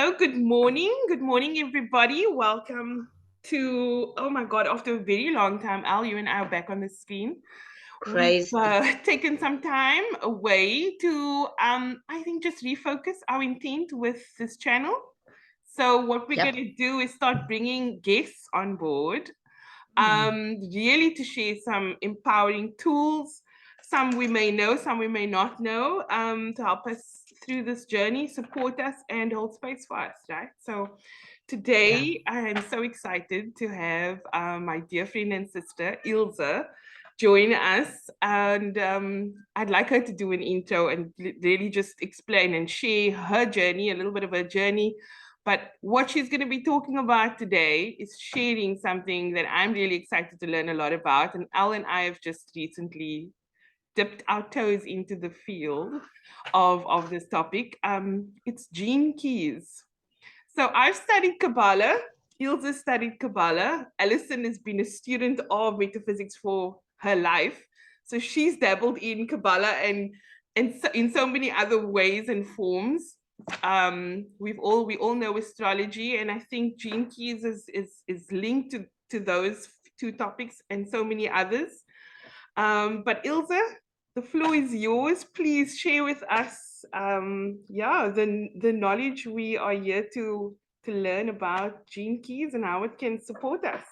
So good morning, everybody. Welcome to, oh my God, after a very long time, Al, you and I are back on the screen. We've Crazy. taken some time away to, I think, just refocus our intent with this channel. So what we're Yep. going to do is start bringing guests on board, really to share some empowering tools. Some we may know, some we may not know, to help us through this journey, support us, and hold space for us, right? So today, I am so excited to have my dear friend and sister, Ilze, join us. And I'd like her to do an intro and really just explain and share her journey, a little bit of her journey. But what she's going to be talking about today is sharing something that I'm really excited to learn a lot about. And Al and I have just recently dipped our toes into the field of this topic. It's gene keys. So I've studied Kabbalah. Ilse studied Kabbalah. Alison has been a student of metaphysics for her life. So she's dabbled in Kabbalah and so, in so many other ways and forms. We all know astrology, and I think gene keys is linked to those two topics and so many others. But Ilse, the floor is yours. Please share with us, the knowledge we are here to learn about gene keys and how it can support us.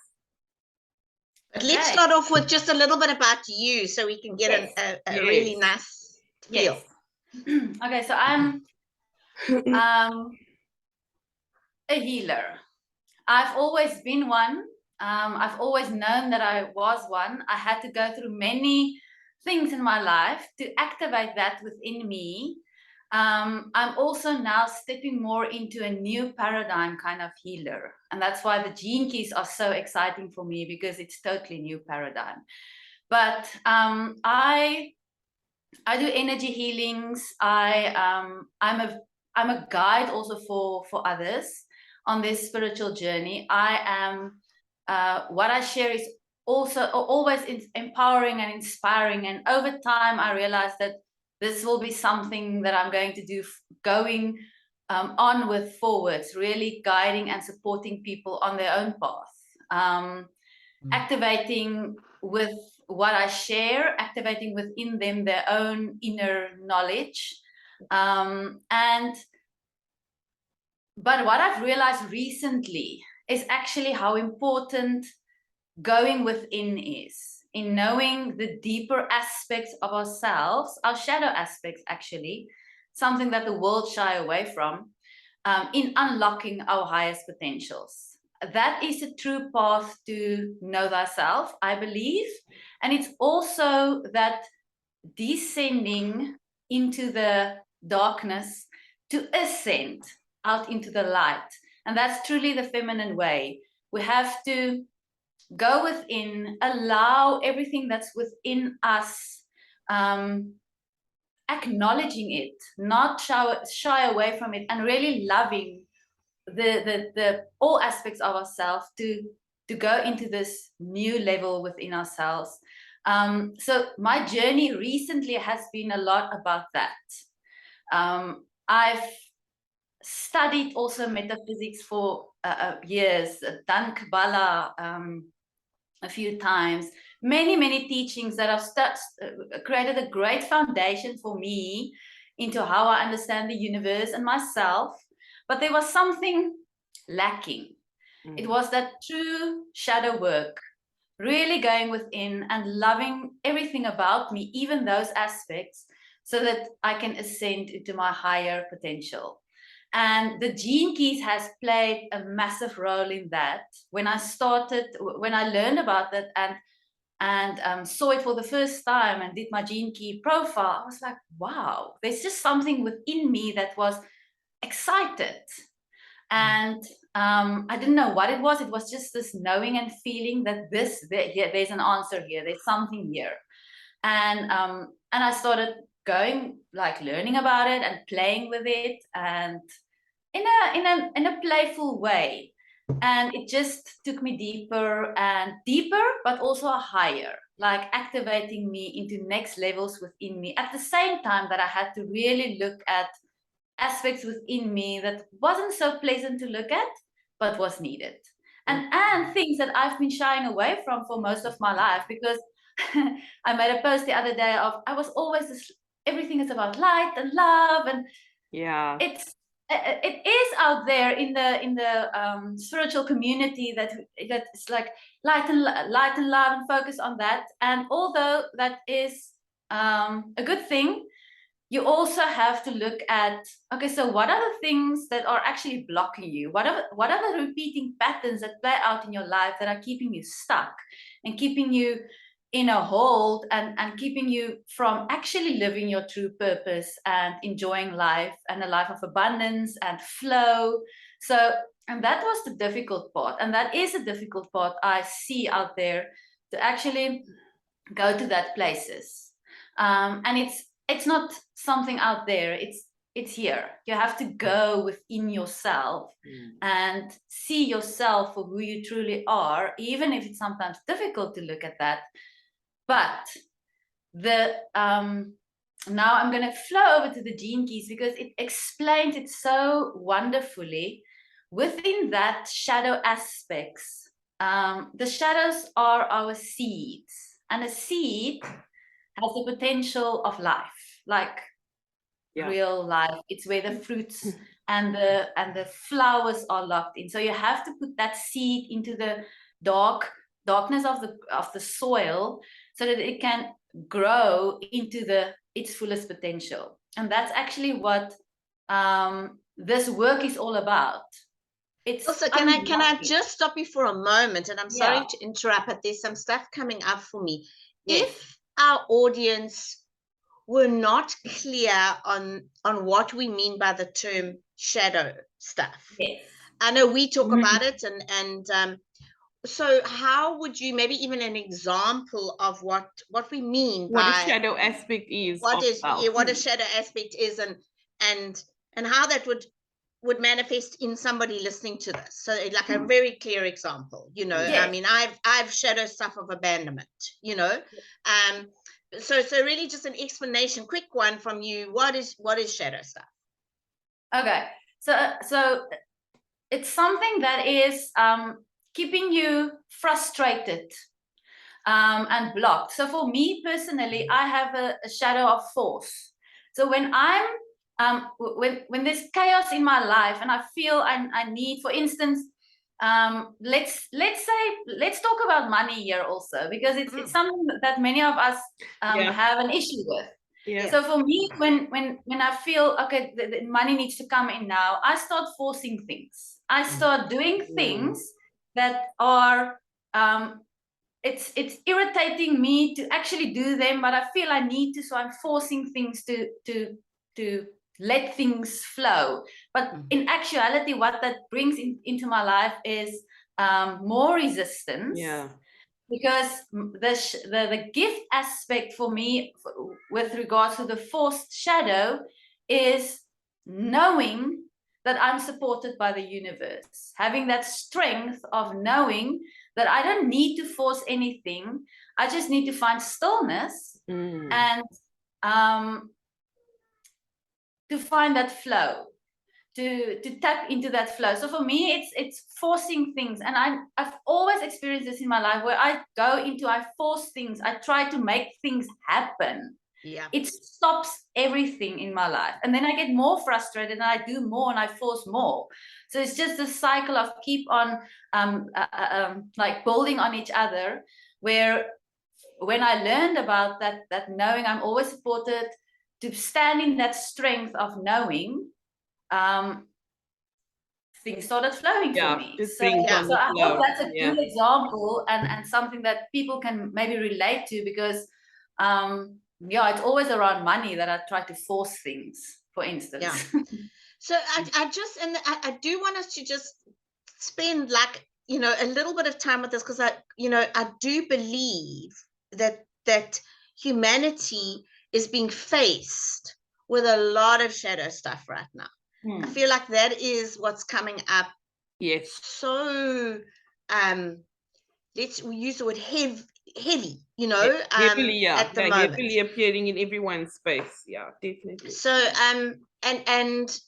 But let's start off with just a little bit about you so we can get a really nice feel. Okay, so I'm a healer. I've always been one. I've always known that I was one. I had to go through many things in my life to activate that within me. I'm also now stepping more into a new paradigm kind of healer. And that's why the gene keys are so exciting for me, because it's totally new paradigm. But I do energy healings. I'm a guide also for others on this spiritual journey. I am what I share is also always empowering and inspiring. And over time, I realized that this will be something that I'm going to do going on with forwards, really guiding and supporting people on their own path, activating with what I share, activating within them their own inner knowledge. But what I've realized recently is actually how important going within is, in knowing the deeper aspects of ourselves, our shadow aspects actually, something that the world shy away from, in unlocking our highest potentials. That is a true path to know thyself, I believe. And it's also that descending into the darkness to ascend out into the light. And that's truly the feminine way. We have to go within, allow everything that's within us, acknowledging it, not shy away from it, and really loving the all aspects of ourselves to go into this new level within ourselves. So my journey recently has been a lot about that. I've studied also metaphysics for years, done Kabbalah a few times, many teachings that have created a great foundation for me into how I understand the universe and myself. But there was something lacking. It was that true shadow work, really going within and loving everything about me, even those aspects, so that I can ascend into my higher potential. And the gene keys has played a massive role in that. When I learned about that and saw it for the first time and did my gene key profile, I was like, wow, there's just something within me that was excited. And I didn't know what it was. It was just this knowing and feeling that there's an answer here. There's something here. And I started going, like, learning about it and playing with it, and in a playful way. And it just took me deeper and deeper, but also higher, like activating me into next levels within me, at the same time that I had to really look at aspects within me that wasn't so pleasant to look at, but was needed. And things that I've been shying away from for most of my life, because I made a post the other day of, I was always this, everything is about light and love, and it is out there in the spiritual community that it's like light and love and focus on that. And although that is a good thing, you also have to look at, okay, so what are the things that are actually blocking you? What are the repeating patterns that play out in your life that are keeping you stuck and keeping you in a hold and keeping you from actually living your true purpose and enjoying life and a life of abundance and flow? So, and that was the difficult part. And that is a difficult part I see out there, to actually go to that places. And it's not something out there, it's here. You have to go within yourself and see yourself for who you truly are, even if it's sometimes difficult to look at that. But now I'm going to flow over to the Gene Keys, because it explains it so wonderfully. Within that shadow aspects, the shadows are our seeds, and a seed has the potential of life, like real life. It's where the fruits and the flowers are locked in. So you have to put that seed into the darkness of the soil, so that it can grow into its fullest potential. And that's actually what this work is all about. It's also, can I just stop you for a moment? And I'm sorry to interrupt, but there's some stuff coming up for me. Yes. If our audience were not clear on what we mean by the term shadow stuff, yes, I know we talk about it, and so how would you, maybe even an example of what we mean what by a shadow aspect is, what a shadow aspect is, and how that would manifest in somebody listening to this? So like a very clear example, you know. Yes. I mean, I've shadow stuff of abandonment, you know. So really just an explanation, quick one from you. What is shadow stuff? Okay, so it's something that is keeping you frustrated and blocked. So for me personally, I have a shadow of force. So when I'm when there's chaos in my life and I feel I need, for instance, let's talk about money here also, because it's something that many of us have an issue with. So for me, when I feel, okay, the money needs to come in now, I start forcing things. I start doing things that are it's irritating me to actually do them, but I feel I need to, so I'm forcing things to let things flow. But in actuality, what that brings into my life is more resistance. Because the gift aspect for me with regards to the forced shadow is knowing that I'm supported by the universe, having that strength of knowing that I don't need to force anything. I just need to find stillness and to find that flow, to tap into that flow. So for me, it's forcing things, and I've always experienced this in my life, where I force things, I try to make things happen. It stops everything in my life, and then I get more frustrated and I do more and I force more. So it's just a cycle of keep on like building on each other, where when I learned about that knowing I'm always supported, to stand in that strength of knowing, things started flowing for me. So I hope that's a good example and something that people can maybe relate to, because it's always around money that I try to force things, for instance. So I do want us to just spend, like, you know, a little bit of time with this, because I do believe that humanity is being faced with a lot of shadow stuff right now. I feel like that is what's coming up. So let's use the word heavy, you know, heavily, at the moment. Heavily appearing in everyone's space. Definitely. So and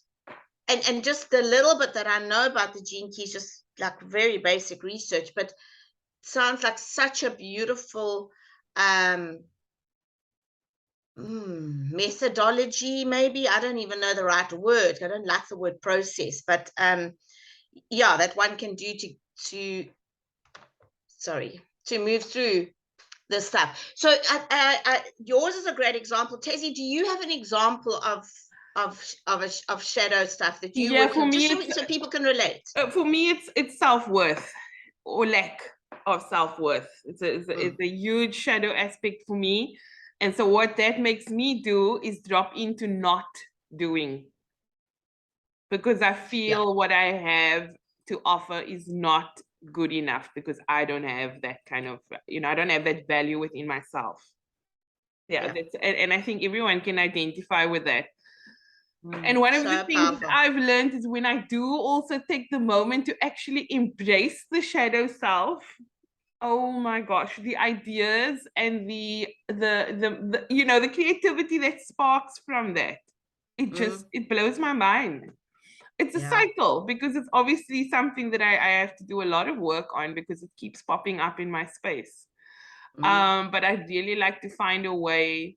and just the little bit that I know about the gene keys, just like very basic research, but sounds like such a beautiful methodology. Maybe I don't even know the right word. I don't like the word process, but yeah, that one can do to move through the stuff. So yours is a great example. Tessie, do you have an example of shadow stuff that you work on, just so people can relate? For me, it's self-worth or lack of self-worth. It's a huge shadow aspect for me. And so what that makes me do is drop into not doing, because I feel what I have to offer is not good enough, because I don't have that kind of, I don't have that value within myself. And I think everyone can identify with that. And one of the things that I've learned is when I do also take the moment to actually embrace the shadow self, oh my gosh, the ideas and the creativity that sparks from that, it blows my mind. It's a cycle, because it's obviously something that I have to do a lot of work on, because it keeps popping up in my space. But I'd really like to find a way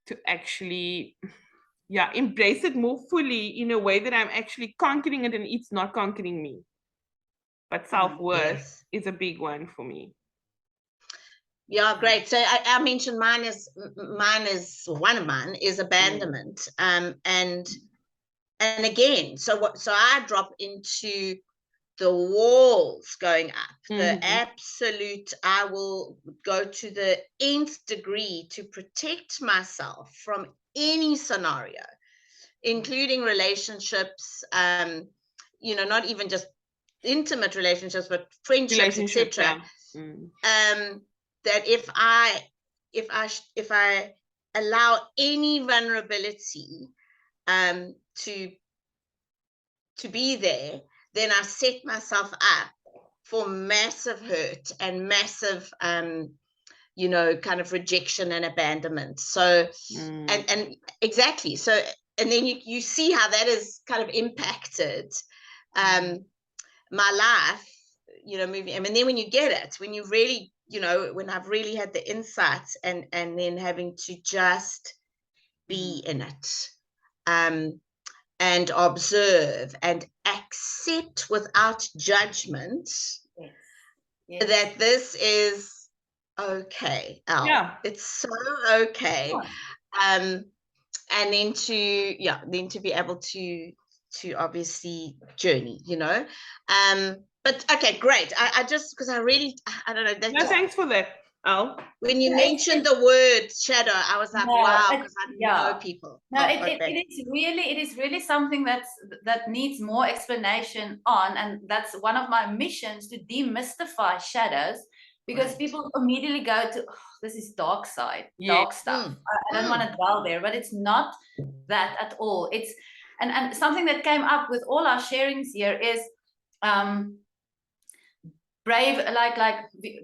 to actually embrace it more fully, in a way that I'm actually conquering it and it's not conquering me. But self-worth is a big one for me. Yeah, great. So I mentioned mine is one of mine is abandonment. And again, so I drop into the walls going up, the absolute, I will go to the nth degree to protect myself from any scenario, including relationships, not even just intimate relationships, but friendships, etc. That if I allow any vulnerability to be there, then I set myself up for massive hurt and massive kind of rejection and abandonment. So and exactly, so and then you see how that has kind of impacted my life, moving. And then when you get it, when you really, when I've really had the insights and then having to just be in it, and observe and accept without judgment that this is okay. It's so okay. And then to be able to obviously journey, but okay, great. I just, because I don't know. No, thanks for that, Al. When you mentioned the word shadow, I was like, wow, because I know people. No, it is really something that needs more explanation on, and that's one of my missions, to demystify shadows, because people immediately go to, this is dark side, dark stuff. I don't want to dwell there, but it's not that at all. It's and something that came up with all our sharings here is brave,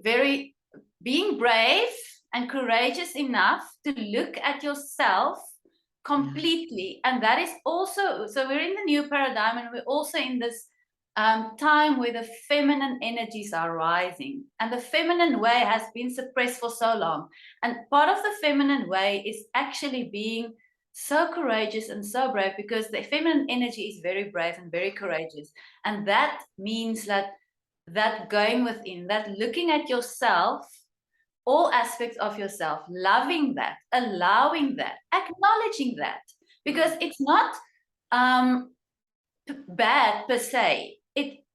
very being brave and courageous enough to look at yourself completely. And that is also, so we're in the new paradigm, and we're also in this time where the feminine energies are rising, and the feminine way has been suppressed for so long. And part of the feminine way is actually being so courageous and so brave, because the feminine energy is very brave and very courageous. And that means that going within, that looking at yourself, all aspects of yourself, loving that, allowing that, acknowledging that, because it's not bad per se.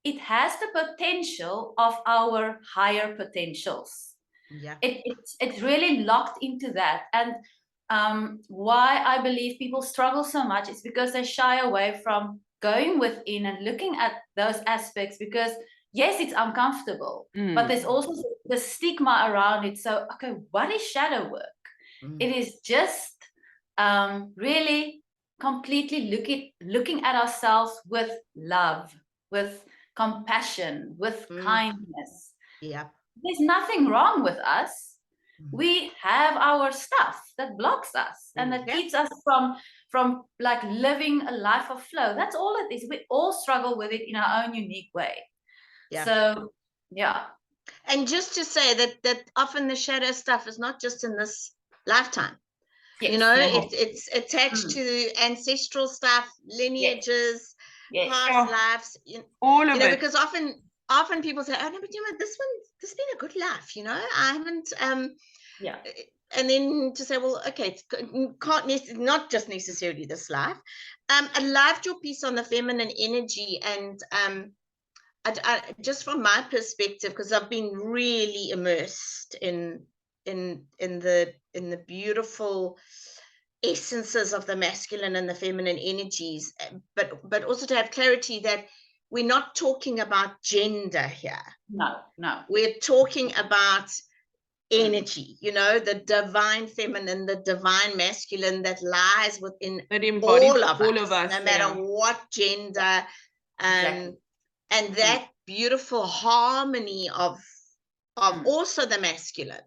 It has the potential of our higher potentials. It's really locked into that. And why I believe people struggle so much is because they shy away from going within and looking at those aspects, because yes, it's uncomfortable, but there's also the stigma around it. So, okay, what is shadow work? It is just really completely looking at ourselves with love, with compassion, with kindness. There's nothing wrong with us. We have our stuff that blocks us and that keeps us from from like living a life of flow. That's all it is. We all struggle with it in our own unique way. Yeah. So yeah. And just to say that often the shadow stuff is not just in this lifetime. Yes. You know, Yeah. it's attached to ancestral stuff, lineages, Yes. past Yeah. lives. All of it. Because often people say, "Oh no, but this has been a good life." I haven't. Yeah. And then to say, well, okay, it not just necessarily this life. I loved your piece on the feminine energy, and I just from my perspective, because I've been really immersed in the beautiful essences of the masculine and the feminine energies, but also to have clarity that we're not talking about gender here. No. We're talking about energy, the divine feminine, the divine masculine that lies within all of us, no matter what gender. Exactly. And that beautiful harmony of also the masculine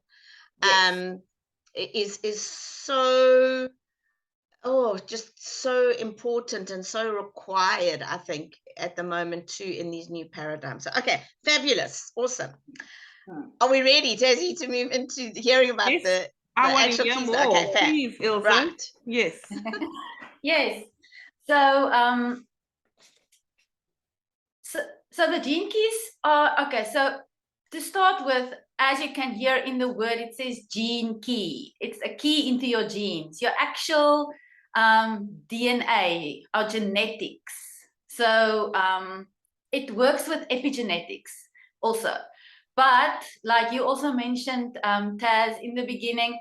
is so just so important and so required, I think, at the moment too, in these new paradigms. So, okay, fabulous, awesome. Are we ready, Tassie, to move into hearing about the actual piece? More. Okay, please, Ilze. Right. Yes. Yes. So so the gene keys are okay. So to start with, as you can hear in the word, it says gene key. It's a key into your genes, your actual DNA, or genetics. So it works with epigenetics also. But like you also mentioned, Taz, in the beginning,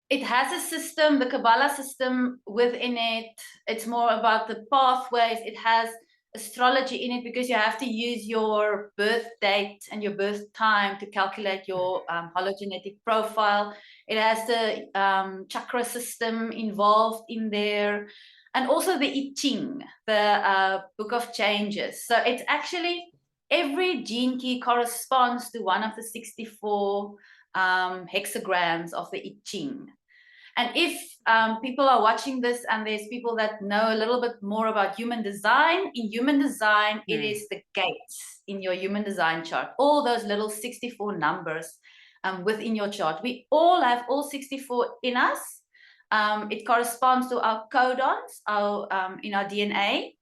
it has a system, the Kabbalah system within it. It's more about the pathways. It has astrology in it because you have to use your birth date and your birth time to calculate your hologenetic profile. It has the chakra system involved in there, and also the I Ching, the book of changes. So it's actually every gene key corresponds to one of the 64 hexagrams of the I Ching. And if people are watching this and there's people that know a little bit more about human design, in human design, it is the gates in your human design chart, all those little 64 numbers within your chart. We all have all 64 in us. It corresponds to our codons, in our DNA.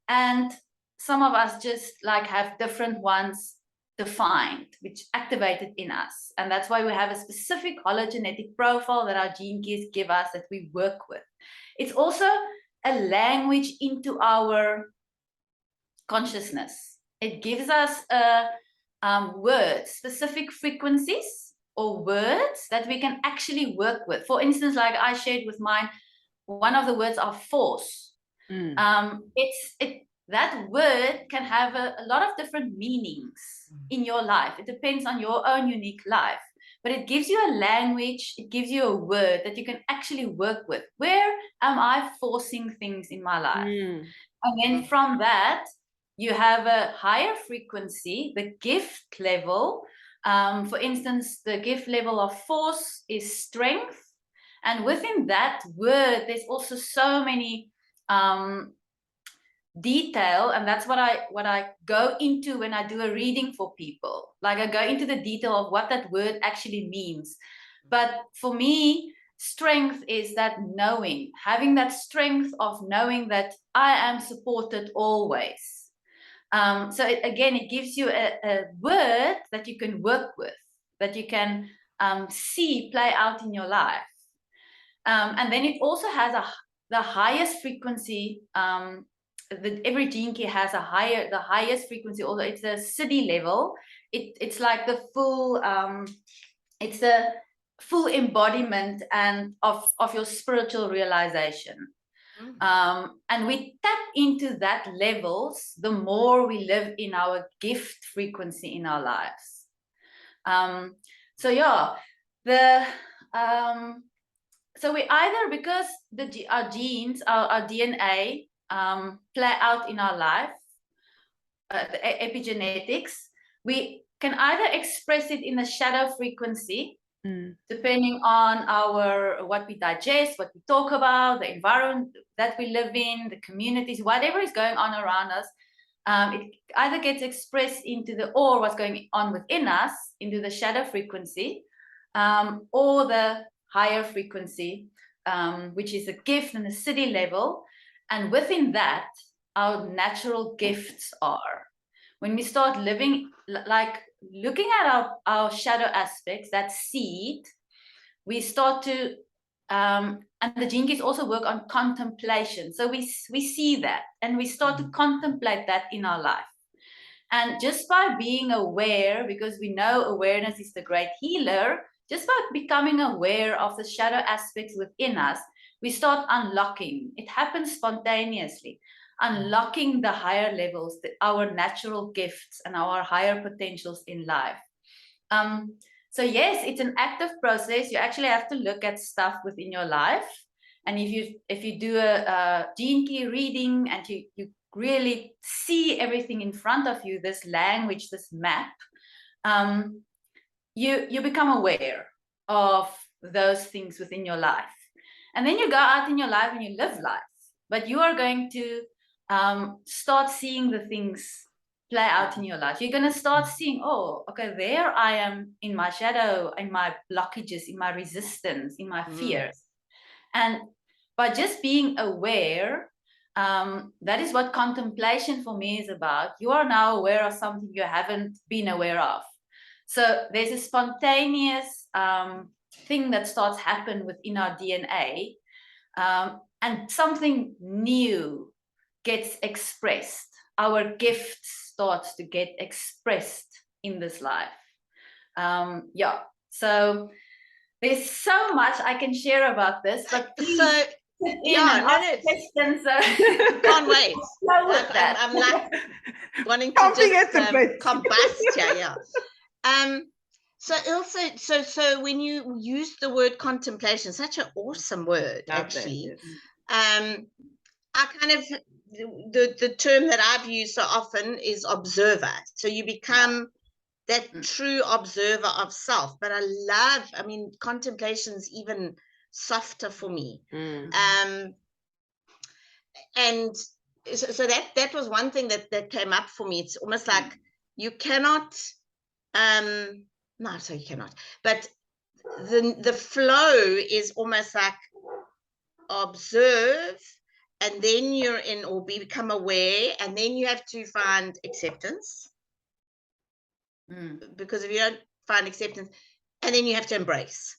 And some of us just like have different ones defined, which activated in us. And that's why we have a specific hologenetic profile that our gene keys give us that we work with. It's also a language into our consciousness. It gives us words, specific frequencies or words that we can actually work with. For instance, like I shared with mine, one of the words are force. That word can have a lot of different meanings in your life. It depends on your own unique life, but it gives you a language, it gives you a word that you can actually work with. Where am I forcing things in my life? And then from that, you have a higher frequency, the gift level. For instance, the gift level of force is strength. And within that word, there's also so many detail, and that's what I go into when I do a reading for people. Like I go into the detail of what that word actually means. But for me, strength is that knowing, having that strength of knowing that I am supported always. So it gives you a word that you can work with, that you can see play out in your life. And then it also has the highest frequency. Every gene key has the highest frequency, although it's a city level. It's like the full it's a full embodiment and of your spiritual realization. And we tap into that levels the more we live in our gift frequency in our lives. So we either, because our genes, our DNA play out in our life, the epigenetics, we can either express it in a shadow frequency, depending on what we digest, what we talk about, the environment that we live in, the communities, whatever is going on around us. It either gets expressed into or what's going on within us, into the shadow frequency, or the higher frequency, which is a gift and a city level. And within that, our natural gifts are. When we start living, like looking at our shadow aspects, that seed, we start to, and the Gene Keys also work on contemplation. So we see that and we start to contemplate that in our life. And just by being aware, because we know awareness is the great healer, just by becoming aware of the shadow aspects within us, we start unlocking. It happens spontaneously, unlocking the higher levels, our natural gifts and our higher potentials in life. So yes, it's an active process. You actually have to look at stuff within your life. And if you do a Gene Key reading and you really see everything in front of you, this language, this map, you become aware of those things within your life. And then you go out in your life and you live life. But you are going to start seeing the things play out in your life. You're going to start seeing, oh, okay, there I am in my shadow, in my blockages, in my resistance, in my fears. And by just being aware, that is what contemplation for me is about. You are now aware of something you haven't been aware of. So there's a spontaneous thing that starts happening within our DNA, and something new gets expressed. Our gift starts to get expressed in this life. Yeah, so there's so much I can share about this, but please questions. Can't wait. I'm like wanting to just combust here. So Ilse, so when you use the word contemplation, such an awesome word, actually. I kind of the term that I've used so often is observer. So you become that true observer of self. But I mean, contemplation's even softer for me. And so that was one thing that came up for me. It's almost like you cannot, no, so you cannot, but the flow is almost like observe, and then you're in, or become aware, and then you have to find acceptance. Because if you don't find acceptance, and then you have to embrace.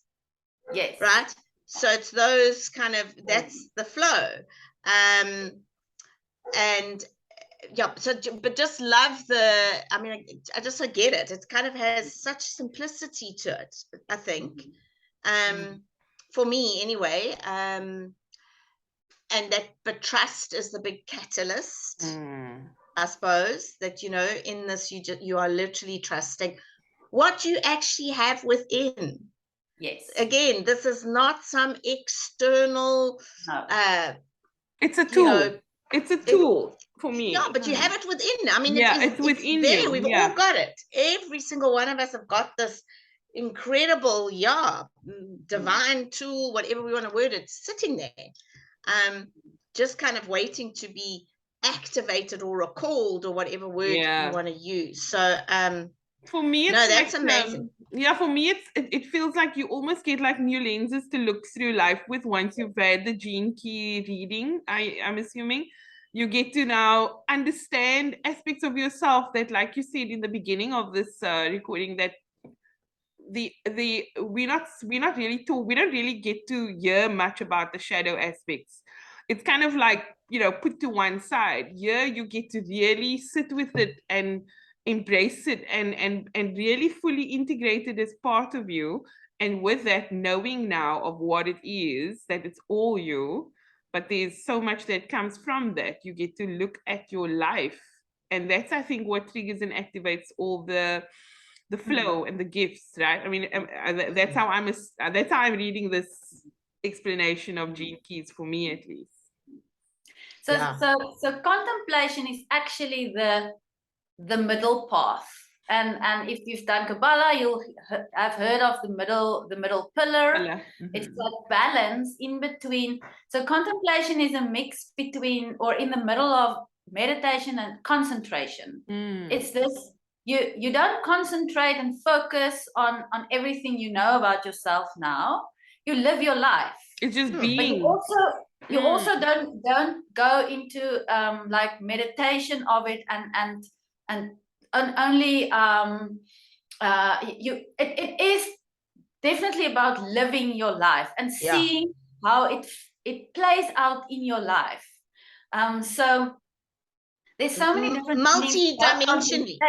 Yes. Right? So it's those kind of, that's the flow. And yeah, so, but just love I mean, I just get it. It kind of has such simplicity to it, I think. For me anyway. And but trust is the big catalyst, I suppose, that, you know, in this, you are literally trusting what you actually have within. Yes. Again, this is not some external. No. It's a tool. You know, it's a tool for me. Yeah, but you have it within. I mean, yeah, it's within there. You. We've all got it. Every single one of us have got this incredible, divine tool, whatever we want to word it, sitting there. Just kind of waiting to be activated or recalled, or whatever word you want to use. So for me, it's that's amazing. For me, it feels like you almost get like new lenses to look through life with once you've had the Gene Key reading. I'm assuming you get to now understand aspects of yourself that, like you said in the beginning of this recording, that we don't really get to hear much about the shadow aspects. It's kind of like, you know, put to one side. Here you get to really sit with it and embrace it and really fully integrate it as part of you. And with that, knowing now of what it is, that it's all you, but there's so much that comes from that. You get to look at your life, and that's, I think, what triggers and activates all the flow and the gifts, right? I mean, that's how I'm reading this explanation of Gene Keys, for me at least. So contemplation is actually the middle path And if you've done Kabbalah, you'll have heard of the middle pillar. It's that balance in between. So contemplation is a mix between, or in the middle of, meditation and concentration. It's this, you don't concentrate and focus on everything you know about yourself now. You live your life. It's just But being. you also don't go into like meditation of it and only it is definitely about living your life and seeing how it plays out in your life. So there's so many different multi-dimensionally.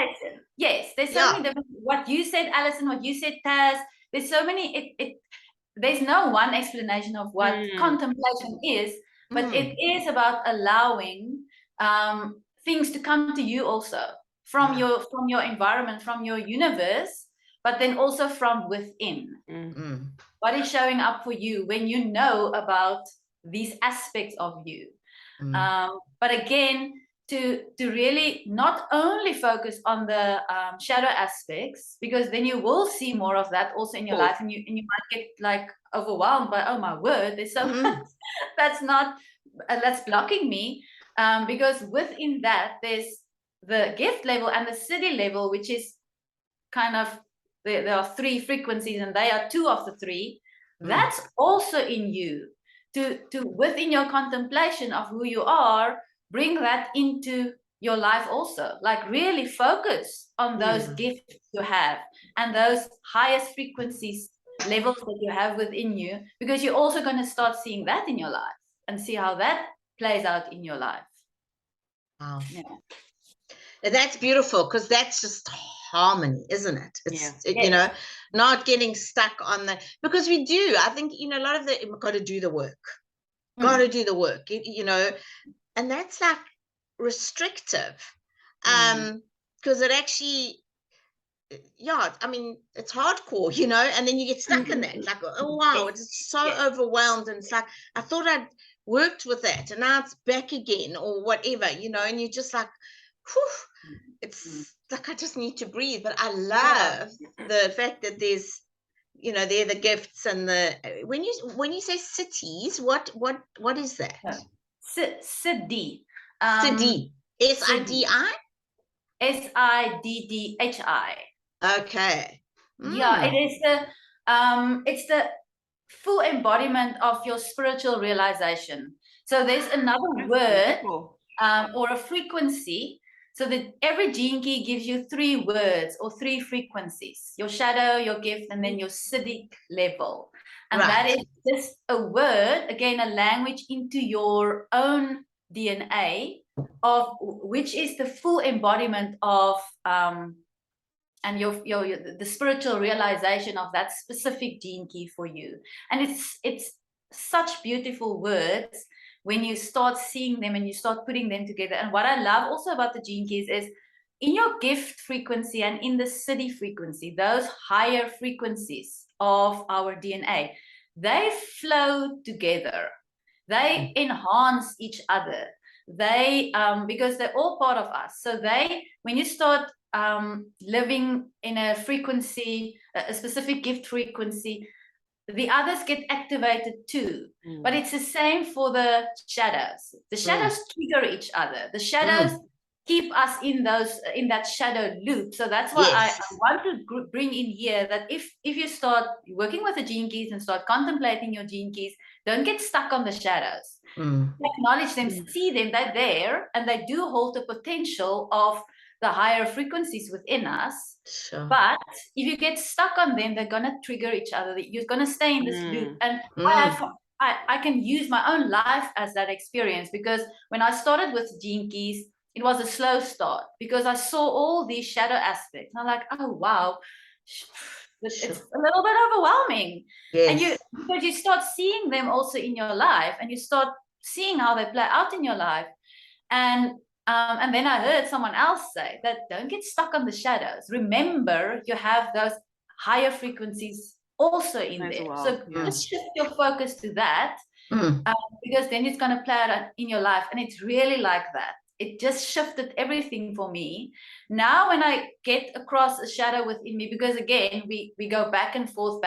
Yes, there's so many different, what you said, Alison, what you said, Taz, there's so many, there's no one explanation of what contemplation is, but it is about allowing things to come to you also from your environment, from your universe, but then also from within. What is showing up for you when you know about these aspects of you? But again, to really not only focus on the shadow aspects, because then you will see more of that also in your life, and you might get like overwhelmed by, oh my word, there's so much that's blocking me, because within that there's the gift level and the city level, which is kind of, there are 3 frequencies and they are 2 of the 3. That's also in you to within your contemplation of who you are, bring that into your life also, like really focus on those gifts you have and those highest frequencies levels that you have within you, because you're also going to start seeing that in your life and see how that plays out in your life. Wow. That's beautiful, because that's just harmony, isn't it? It's you know, not getting stuck on the, because we do, I think, you know, a lot of the got to do the work, you know, and that's like restrictive, because it actually, I mean, it's hardcore, you know, and then you get stuck in that, like, oh wow, it's so overwhelmed, and it's like, I thought I'd worked with that and now it's back again or whatever, you know, and you're just like, whew, it's like, I just need to breathe. But I love the fact that there's, you know, they're the gifts and the, when you say cities, what is that? Sidi. Sidi. S-I-D-I? S-I-D-D-H-I. Okay. Yeah, it is it's the full embodiment of your spiritual realization. So there's another word or a frequency. So that every gene key gives you 3 words or 3 frequencies: your shadow, your gift, and then your Siddhic level. And that is just a word, again, a language into your own DNA, of which is the full embodiment of and the spiritual realization of that specific gene key for you. And it's such beautiful words when you start seeing them and you start putting them together. And what I love also about the gene keys is in your gift frequency and in the Siddhi frequency, those higher frequencies of our DNA, they flow together. They enhance each other. They because they're all part of us. So when you start living in a frequency, a specific gift frequency, the others get activated too. But it's the same for the shadows. The shadows trigger each other. The shadows keep us in that shadow loop. So that's why I want to bring in here that if you start working with the gene keys and start contemplating your gene keys, don't get stuck on the shadows. Acknowledge them, see them, they're there, and they do hold the potential of the higher frequencies within us. But if you get stuck on them, they're going to trigger each other. You're going to stay in this loop. And I can use my own life as that experience, because when I started with gene keys, it was a slow start because I saw all these shadow aspects. And I'm like, oh, wow, it's a little bit overwhelming. And because you start seeing them also in your life, and you start seeing how they play out in your life. And then I heard someone else say that don't get stuck on the shadows. Remember, you have those higher frequencies also in there. So just shift your focus to that, because then it's going to play out in your life. And it's really like that. it just shifted everything for me. Now when I get across a shadow within me, because again, we go back and forth,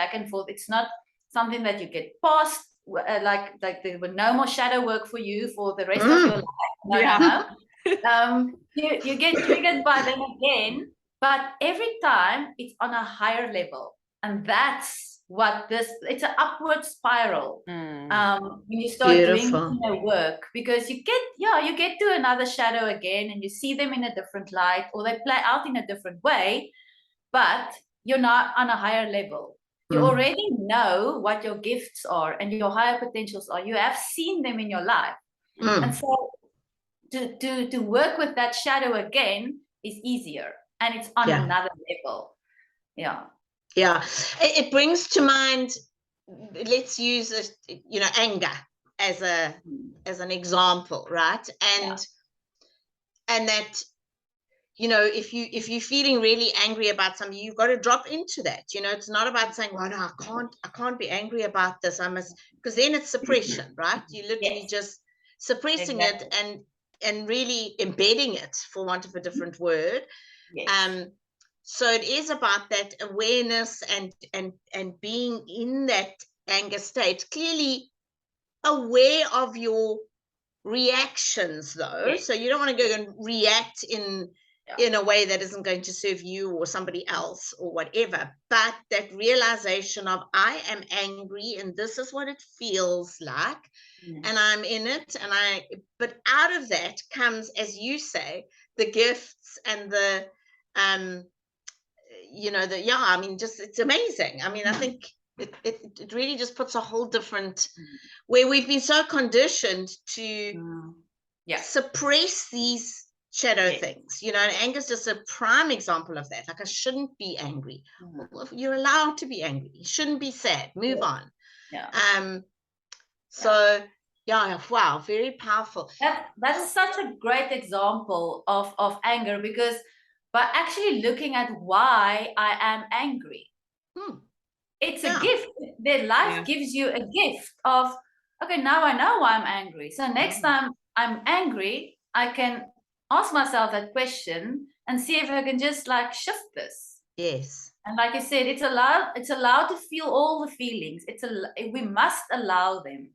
it's not something that you get past, like there were no more shadow work for you for the rest of your life. No. You get triggered by them again, but every time it's on a higher level. And that's what it's an upward spiral. When you start doing inner work, because you get to another shadow again and you see them in a different light, or they play out in a different way, but you're not on a higher level. You already know what your gifts are and your higher potentials are. You have seen them in your life. And so to work with that shadow again is easier, and it's on another level. Yeah, it brings to mind, let's use anger as an example, right? And that, if you're feeling really angry about something, you've got to drop into that. It's not about saying, well, no, I can't be angry about this, I must, because then it's suppression, right? You literally just suppressing it and really embedding it, for want of a different word. So it is about that awareness and being in that anger state, clearly aware of your reactions, though. So you don't want to go and react in a way that isn't going to serve you or somebody else or whatever. But that realization of, I am angry and this is what it feels like, and I'm in it. But out of that comes, as you say, the gifts and the just, it's amazing. I mean, I think it really just puts a whole different, where we've been so conditioned to suppress these shadow things, and anger's just a prime example of that. Like, I shouldn't be angry. Well, you're allowed to be angry. You shouldn't be sad. Move on. Wow, very powerful. That's such a great example of anger, because by actually looking at why I am angry, it's a gift. Their life gives you a gift of, okay, now I know why I'm angry. So next time I'm angry, I can ask myself that question and see if I can just shift this. Yes. And like you said, it's allowed to feel all the feelings. We must allow them.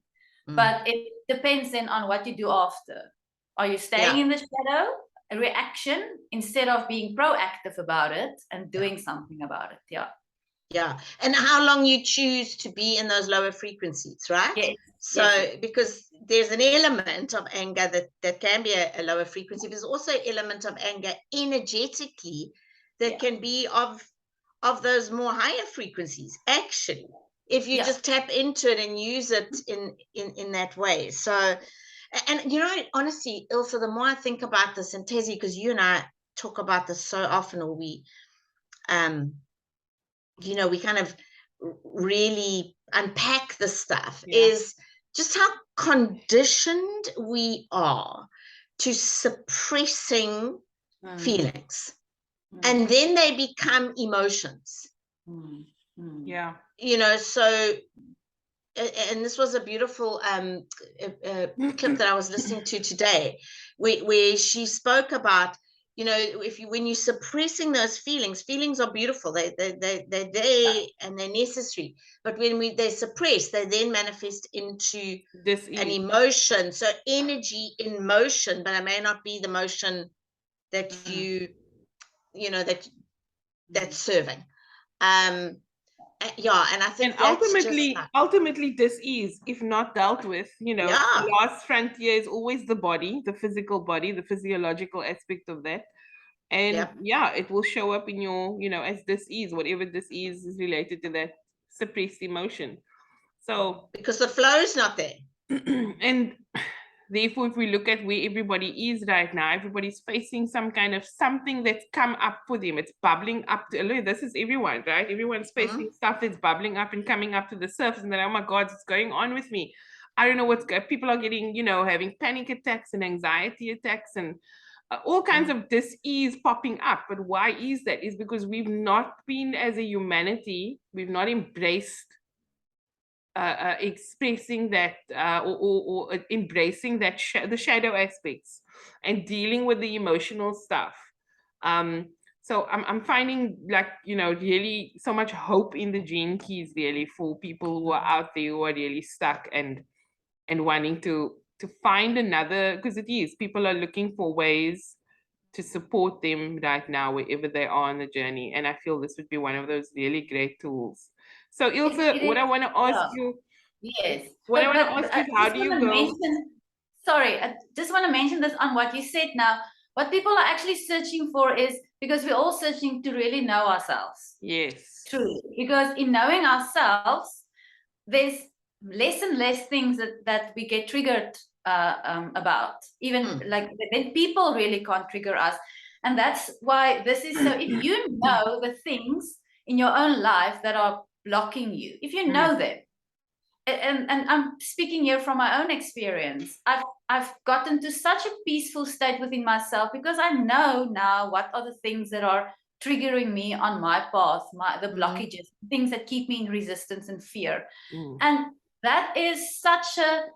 But it depends then on what you do after. Are you staying in the shadow, a reaction, instead of being proactive about it and doing something about it? And how long you choose to be in those lower frequencies, right? Because there's an element of anger that can be a lower frequency. There's also an element of anger energetically that can be of those more higher frequencies, actually, if you just tap into it and use it in that way. So, and honestly, Ilse, the more I think about this, and Tezzy, because you and I talk about this so often, or we kind of really unpack this stuff, is just how conditioned we are to suppressing feelings. And then they become emotions. So, and this was a beautiful clip that I was listening to today, where she spoke about, when you're suppressing those feelings are beautiful. They're there and they're necessary. But when they suppress, they then manifest into an emotion. So energy in motion, but it may not be the motion that that's serving. And I think ultimately dis-ease, if not dealt with, the last frontier is always the body, the physical body, the physiological aspect of that. And it will show up in your, as dis-ease, whatever dis-ease is related to that suppressed emotion. So because the flow is not there. And therefore, if we look at where everybody is right now, everybody's facing some kind of something that's come up for them. It's bubbling up. This is everyone, right? Everyone's facing stuff that's bubbling up and coming up to the surface. And then, oh my God, what's going on with me? I don't know what's going on. People are getting, having panic attacks and anxiety attacks and all kinds of dis-ease popping up. But why is that? Is because we've not been, as a humanity, we've not embraced expressing that or embracing that the shadow aspects and dealing with the emotional stuff. So I'm finding, like, you know, really so much hope in the gene keys, really, for people who are out there who are really stuck and wanting to find another, because it is, people are looking for ways to support them right now wherever they are on the journey, and I feel this would be one of those really great tools. So Ilze, what I want to ask you, yes, what I want to ask I you is, how just do you wanna go? sorry, I just want to mention this on what you said now. What people are actually searching for is, because we're all searching to really know ourselves. Yes. Truly, because in knowing ourselves, there's less and less things that we get triggered about. Even like then people really can't trigger us, and that's why this is so. If you know the things in your own life that are blocking you, if you know them, and I'm speaking here from my own experience, I've gotten to such a peaceful state within myself because I know now what are the things that are triggering me on my path, the blockages, things that keep me in resistance and fear. And that is such a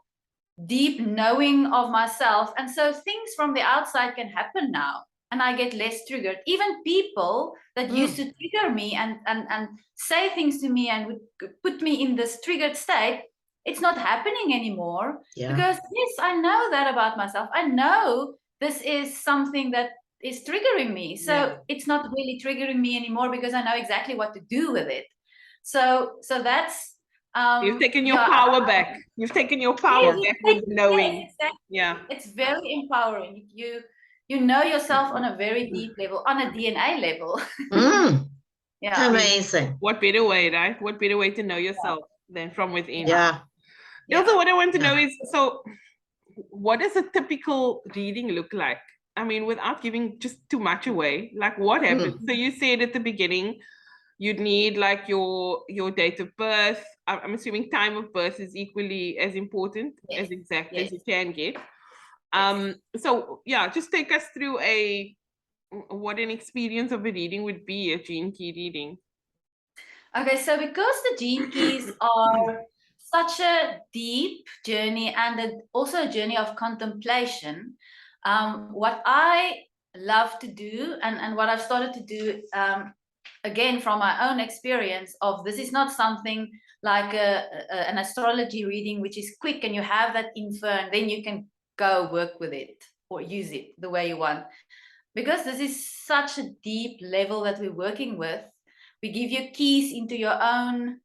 deep knowing of myself. And so things from the outside can happen now, and I get less triggered. Even people that used to trigger me and say things to me and would put me in this triggered state, it's not happening anymore. Because yes, I know that about myself. I know this is something that is triggering me. So it's not really triggering me anymore because I know exactly what to do with it. So that's You've taken your power back. You've taken your power back with knowing. Yes, exactly. Yeah. It's very empowering. You know yourself on a very deep level, on a DNA level. Yeah. Amazing. What better way, right? What better way to know yourself than from within? Yeah. Also, what I want to know is, so what does a typical reading look like? I mean, without giving just too much away, like what happens? So you said at the beginning, you'd need like your date of birth. I'm assuming time of birth is equally as important, as exact as you can get. So yeah, just take us through what an experience of a reading would be, a gene key reading. Okay, so because the gene keys are such a deep journey and also a journey of contemplation, what I love to do and what I've started to do, again from my own experience of, this is not something like an astrology reading which is quick and you have that info and then you can go work with it or use it the way you want. Because this is such a deep level that we're working with, we give you keys into your own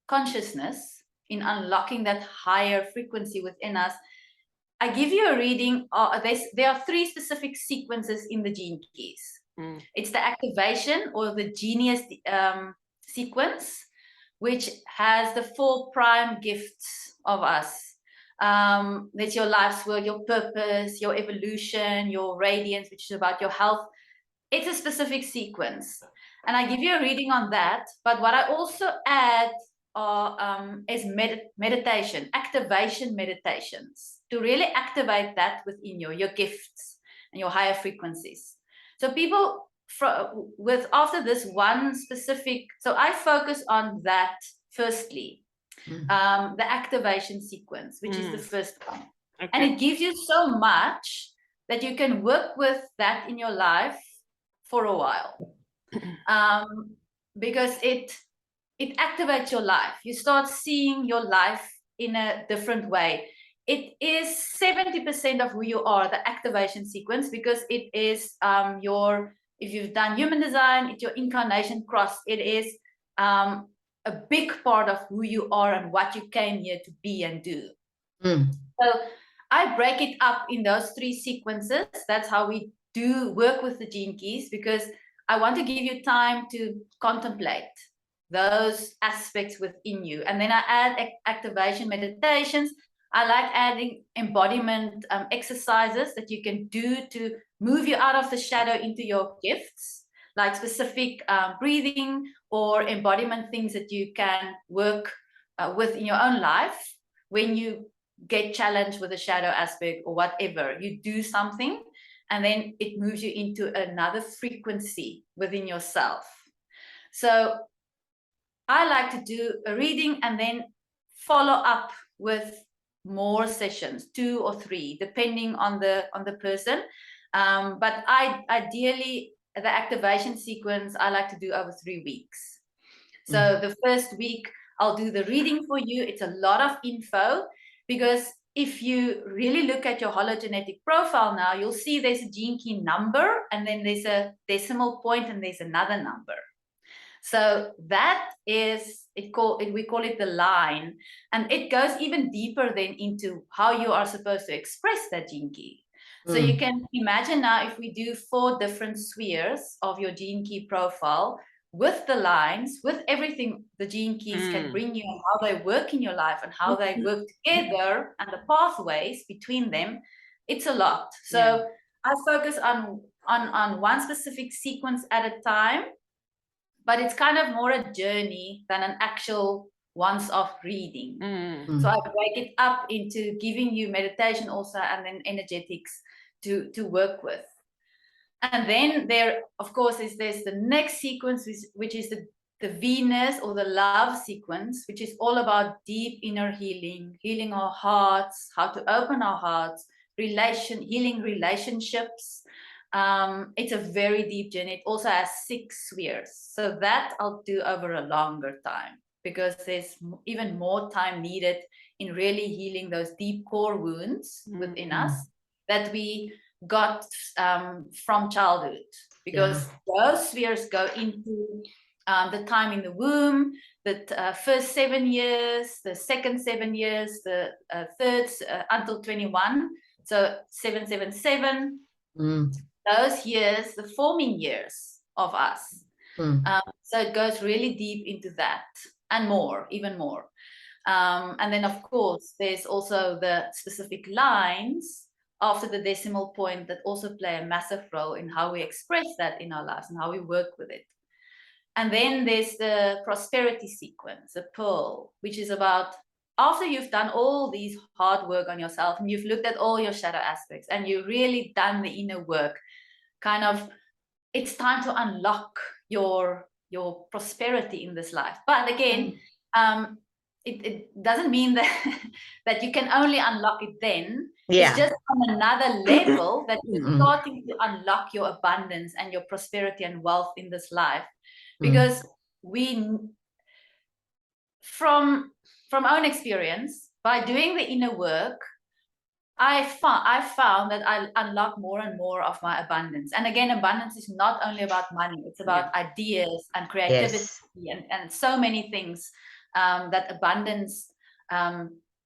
consciousness in unlocking that higher frequency within us. I give you a reading. There are 3 specific sequences in the gene keys. It's the activation or the genius sequence, which has the 4 prime gifts of us. That's your life's work, your purpose, your evolution, your radiance, which is about your health. It's a specific sequence. And I give you a reading on that. But what I also add is meditation, activation meditations, to really activate that within you, your gifts and your higher frequencies. So people after this one specific, so I focus on that firstly, the activation sequence, which is the first one. Okay. And it gives you so much that you can work with that in your life for a while. Because it activates your life. You start seeing your life in a different way. It is 70% of who you are, the activation sequence, because it is if you've done human design, it's your incarnation cross. It is a big part of who you are and what you came here to be and do. So I break it up in those 3 sequences. That's how we do work with the gene keys, because I want to give you time to contemplate those aspects within you. And then I add activation meditations. I like adding embodiment exercises that you can do to move you out of the shadow into your gifts, like specific breathing or embodiment things that you can work with in your own life. When you get challenged with a shadow aspect or whatever, you do something and then it moves you into another frequency within yourself. So I like to do a reading and then follow up with more sessions, 2 or 3, depending on the person. But ideally, the activation sequence I like to do over 3 weeks. So the first week I'll do the reading for you. It's a lot of info, because if you really look at your hologenetic profile now, you'll see there's a gene key number, and then there's a decimal point, and there's another number. So that is, we call it the line, and it goes even deeper then into how you are supposed to express that gene key. So you can imagine now, if we do 4 different spheres of your gene key profile, with the lines, with everything the gene keys can bring you, and how they work in your life, and how they work together, and the pathways between them, it's a lot. So I focus on one specific sequence at a time, but it's kind of more a journey than an actual once-off reading. So I break it up into giving you meditation also, and then energetics to work with. And then there, of course, there's the next sequence, which is the Venus or the love sequence, which is all about deep inner healing our hearts, how to open our hearts, healing relationships. It's a very deep journey. It also has 6 spheres. So that I'll do over a longer time, because there's even more time needed in really healing those deep core wounds within us that we got from childhood, because those spheres go into the time in the womb, the first 7 years, the second 7 years, the third until 21, so 777. Those years, the forming years of us. So it goes really deep into that, and more, even more. And then, of course, there's also the specific lines after the decimal point that also play a massive role in how we express that in our lives and how we work with it. And then there's the prosperity sequence, the pearl, which is about after you've done all these hard work on yourself, and you've looked at all your shadow aspects, and you've really done the inner work, kind of, it's time to unlock your prosperity in this life. But again, it doesn't mean that you can only unlock it then. It's just on another level that you're starting to unlock your abundance and your prosperity and wealth in this life. Because we, from own experience, by doing the inner work, I found that I unlock more and more of my abundance. And again, abundance is not only about money, it's about ideas and creativity and so many things that abundance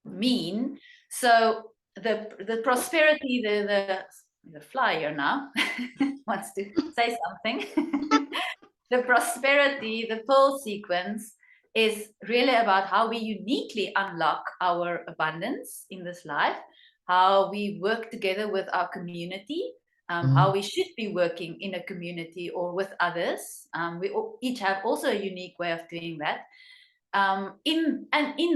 mean. So the prosperity, the flyer now wants to say something. The prosperity, the pearl sequence, is really about how we uniquely unlock our abundance in this life, how we work together with our community, how we should be working in a community or with others. We each have also a unique way of doing that. In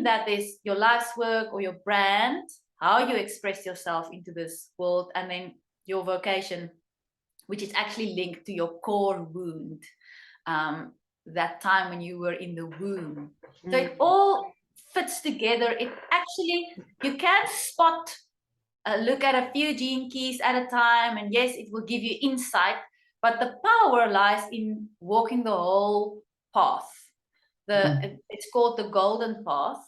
that there's your life's work or your brand, how you express yourself into this world, and then your vocation, which is actually linked to your core wound, that time when you were in the womb. So it all fits together. It actually, you can spot, look at a few gene keys at a time, and yes, it will give you insight, but the power lies in walking the whole path. It's called the golden path,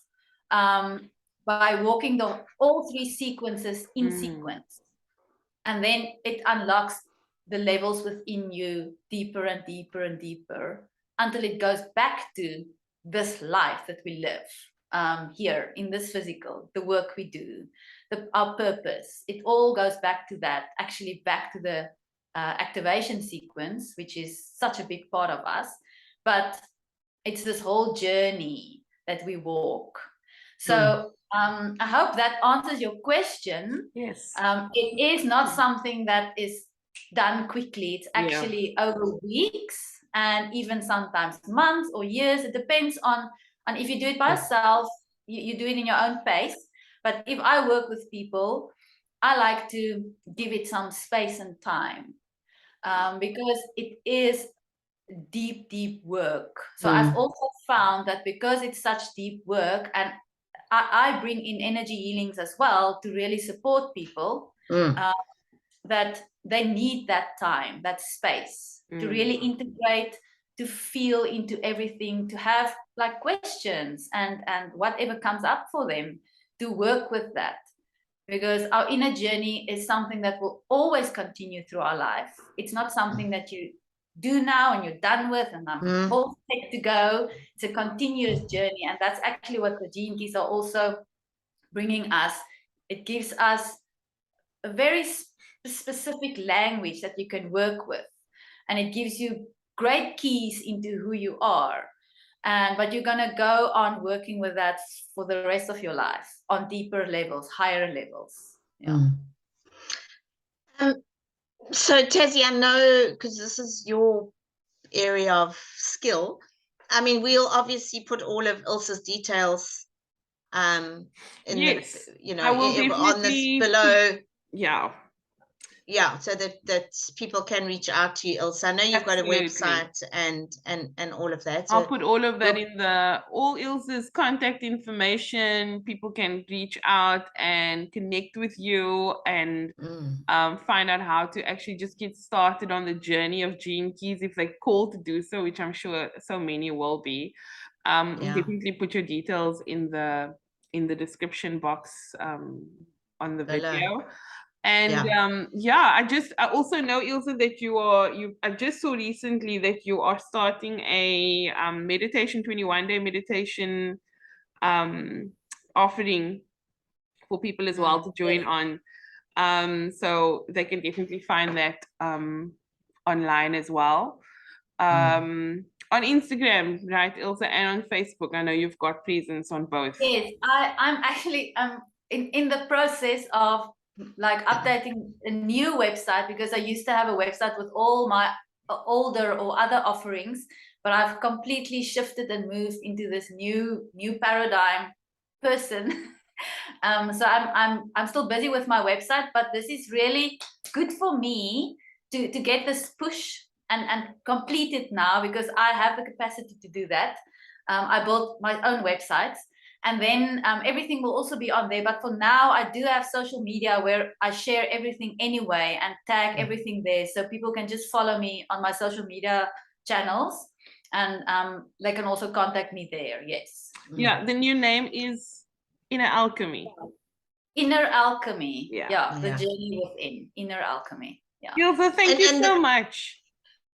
by walking all 3 sequences in sequence. And then it unlocks the levels within you deeper and deeper and deeper, until it goes back to this life that we live here in this physical, the work we do, our purpose. It all goes back to that, actually back to the activation sequence, which is such a big part of us. But it's this whole journey that we walk. So I hope that answers your question. Yes. It is not something that is done quickly. It's actually over weeks, and even sometimes months or years. It depends on if you do it by yourself, you do it in your own pace. But if I work with people, I like to give it some space and time, because it is deep work. So I've also found that because it's such deep work, and I bring in energy healings as well to really support people that they need that time, that space to really integrate, to feel into everything, to have like questions and whatever comes up for them, to work with that. Because our inner journey is something that will always continue through our life. It's not something that you do now and you're done with and I'm all set to go. It's a continuous journey, and that's actually what the gene keys are also bringing us. It gives us a very specific language that you can work with, and it gives you great keys into who you are. But you're going to go on working with that for the rest of your life on deeper levels, higher levels. Yeah. So Tassie, I know, because this is your area of skill, I mean, we'll obviously put all of Ilse's details in yes, the, you know, I will on this below. Yeah, so that people can reach out to you, Ilse. I know you've got a website and all of that. So I'll put all of that in all Ilse's contact information. People can reach out and connect with you and find out how to actually just get started on the journey of gene keys if they're called to do so, which I'm sure so many will be. Definitely put your details in the description box on the video. And I also know, Ilse, that I just saw recently that you are starting a meditation, 21-day meditation offering for people as well to join on. So they can definitely find that online as well. On Instagram, right, Ilse, and on Facebook. I know you've got presence on both. Yes, I'm actually in the process of like updating a new website, because I used to have a website with all my older or other offerings, but I've completely shifted and moved into this new paradigm person. So I'm still busy with my website, but this is really good for me to get this push and complete it now, because I have the capacity to do that. I built my own websites. And then everything will also be on there. But for now, I do have social media where I share everything anyway and tag everything there. So people can just follow me on my social media channels, and they can also contact me there. Yes. Yeah, the new name is Inner Alchemy. Inner Alchemy. Yeah, the journey within. Inner Alchemy. Yeah. Ilse, thank you so much.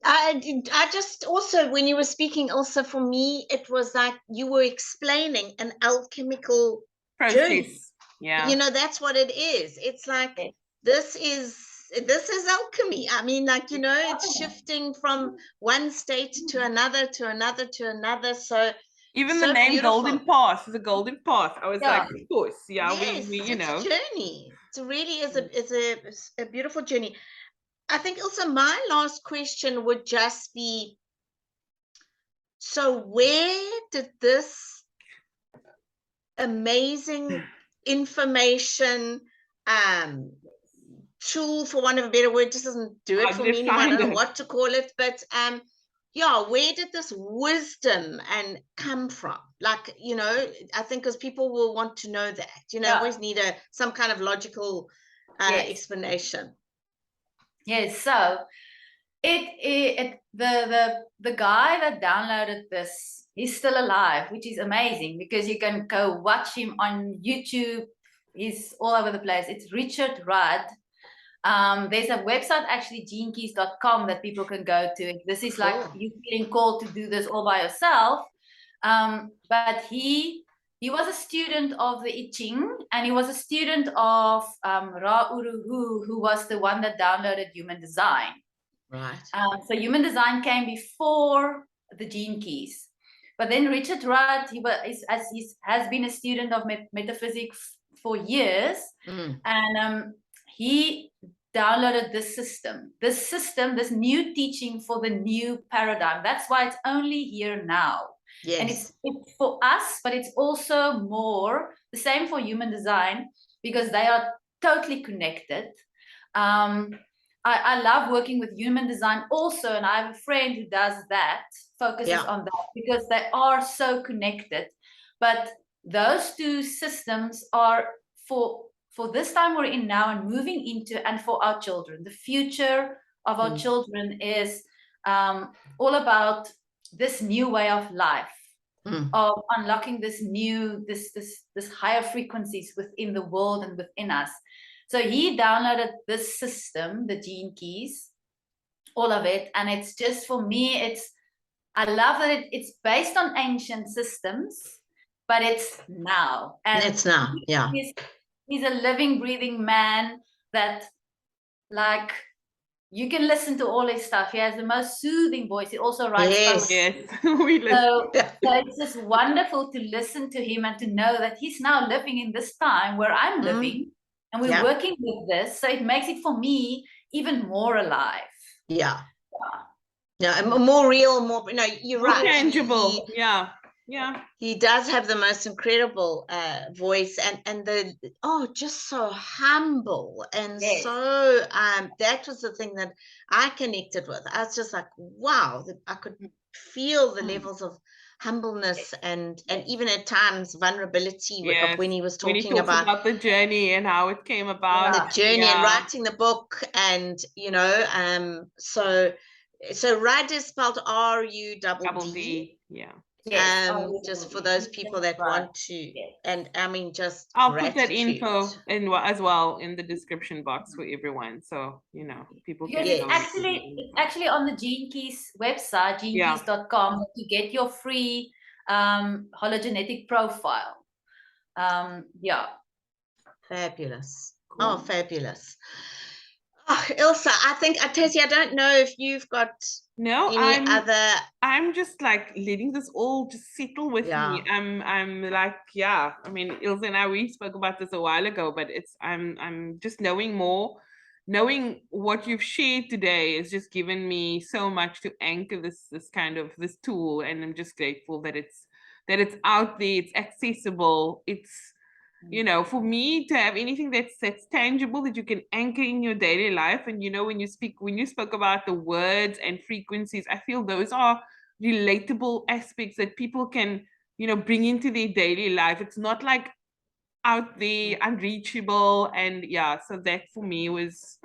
I just also, when you were speaking, also for me, it was like you were explaining an alchemical journey. Yeah, you know, that's what it is. It's like this is alchemy. I mean, like, you know, it's shifting from one state to another to another to another. So even the name beautiful. Golden Path, the Golden Path. I was like, of course, yes, we you know, it's a journey. It really is a beautiful journey. I think also my last question would just be, so where did this amazing information tool, for want of a better word, just doesn't do it for me anymore, I don't know what to call it, but where did this wisdom come from? Like, you know, I think because people will want to know that, you know, always need some kind of logical explanation. Yes, so the guy that downloaded this, he's still alive, which is amazing, because you can go watch him on YouTube. He's all over the place. It's Richard Rudd. There's a website, actually, genekeys.com, that people can go to. This is like you feeling called to do this all by yourself. But he was a student of the I Ching, and he was a student of Ra Uru Hu, who was the one that downloaded Human Design. Right. So Human Design came before the Gene Keys. But then Richard Rudd, he has been a student of metaphysics for years, and he downloaded this new teaching for the new paradigm. That's why it's only here now. Yes. And it's for us, but it's also more the same for Human Design, because they are totally connected. I love working with Human Design also, and I have a friend who does that, focuses on that, because they are so connected. But those two systems are for this time we're in now and moving into, and for our children. The future of our children is all about this new way of life, of unlocking this new, this higher frequencies within the world and within us. So he downloaded this system, the Gene Keys, all of it, and it's just, for me, I love that it's based on ancient systems, but it's now. And it's now, yeah. He's a living, breathing man that, like, you can listen to all his stuff. He has the most soothing voice. He also writes poetry. Yes, we listen. So it's just wonderful to listen to him and to know that he's now living in this time where I'm living, and we're working with this. So it makes it, for me, even more alive. Yeah. More real, more, you're more right. Tangible. He does have the most incredible voice, and just so humble, and so that was the thing that I connected with. I was just like, wow, I could feel the levels of humbleness and even at times vulnerability of when he was talking about the journey and how it came about, the journey and writing the book, and so Rud is spelled R-U-D-D. Just for those people that want to, and I mean, just I'll put that info in as well in the description box for everyone, so people can it's actually on the Gene Keys website, genekeys.com, to get your free hologenetic profile. Fabulous. Cool. Oh, fabulous. Oh, Ilse, I think, Tassie, I don't know if you've got I'm just like letting this all just settle with me. I'm like, I mean, Ilse and I, we spoke about this a while ago, but I'm just knowing more. Knowing what you've shared today has just given me so much to anchor this kind of this tool, and I'm just grateful that it's out there, it's accessible, it's for me to have anything that's tangible that you can anchor in your daily life. And when you spoke about the words and frequencies, I feel those are relatable aspects that people can bring into their daily life. It's not like out there, unreachable, and so that for me was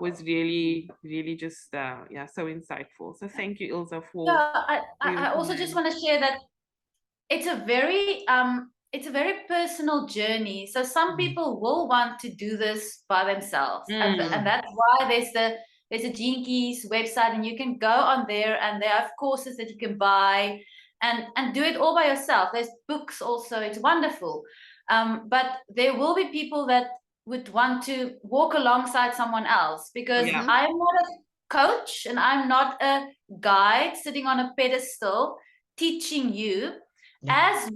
really, really just so insightful. So thank you, Ilze, for I also just want to share that it's a very personal journey. So some people will want to do this by themselves, and that's why there's a Gene Keys website, and you can go on there, and there are courses that you can buy and do it all by yourself. There's books also. It's wonderful. But there will be people that would want to walk alongside someone else, because I'm not a coach and I'm not a guide sitting on a pedestal teaching you. As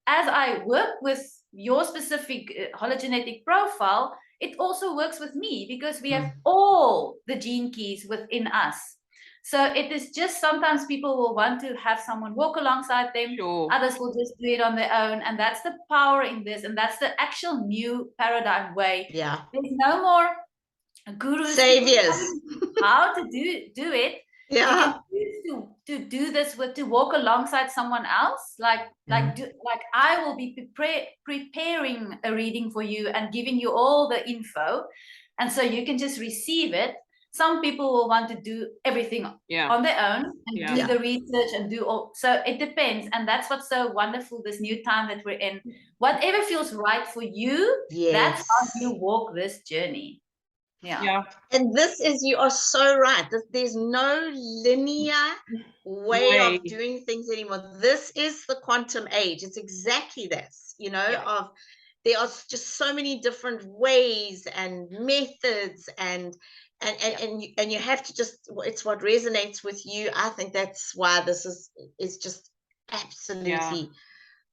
I work with your specific hologenetic profile, it also works with me, because we have all the Gene Keys within us. So it is just, sometimes people will want to have someone walk alongside them. Others will just do it on their own. And that's the power in this. And that's the actual new paradigm way. There's no more gurus saviors how to do it. You can choose to do this to walk alongside someone else. Like I will be preparing a reading for you and giving you all the info, and so you can just receive it. Some people will want to do everything on their own and do the research and do all. So it depends, and that's what's so wonderful this new time that we're in. Whatever feels right for you, that's how you walk this journey. And this is, you are so right. There's no linear way of doing things anymore. This is the quantum age. It's exactly this, of there are just so many different ways and methods, and you have to just, it's what resonates with you. I think that's why this is just absolutely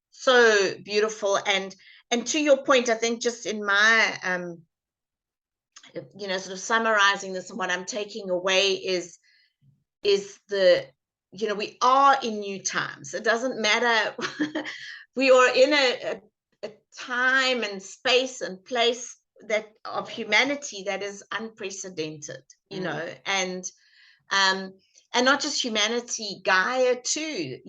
so beautiful. And to your point, I think just in my sort of summarizing this, and what I'm taking away is the, we are in new times. It doesn't matter. We are in a time and space and place that of humanity that is unprecedented, and not just humanity, Gaia too,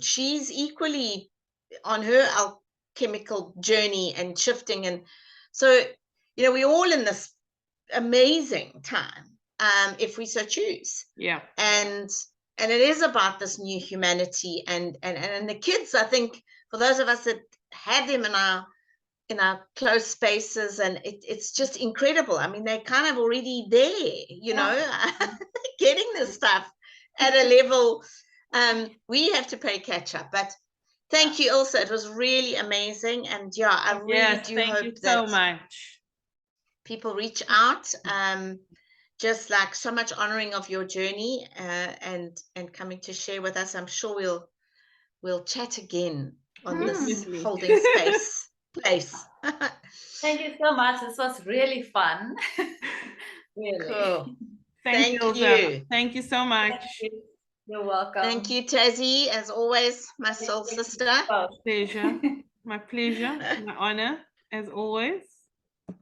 she's equally on her alchemical journey and shifting. And so, you know, we're all in this amazing time, if we so choose. Yeah. And it is about this new humanity, and the kids, I think, for those of us that have them in our close spaces, and it's just incredible. I mean, they're kind of already there, you know, getting this stuff at a level we have to play catch up. But thank you, Ilse. It was really amazing. And yeah, I really do thank hope you that so much. people reach out. Just like so much honoring of your journey, and coming to share with us. I'm sure we'll chat again on this Definitely. holding space place. Thank you so much. This was really fun. Really. Cool. Thank Thank you. you. Thank you so much. You're welcome. Thank you, Tazzy, as always, my soul sister. Oh. Pleasure. My pleasure. My honor, as always.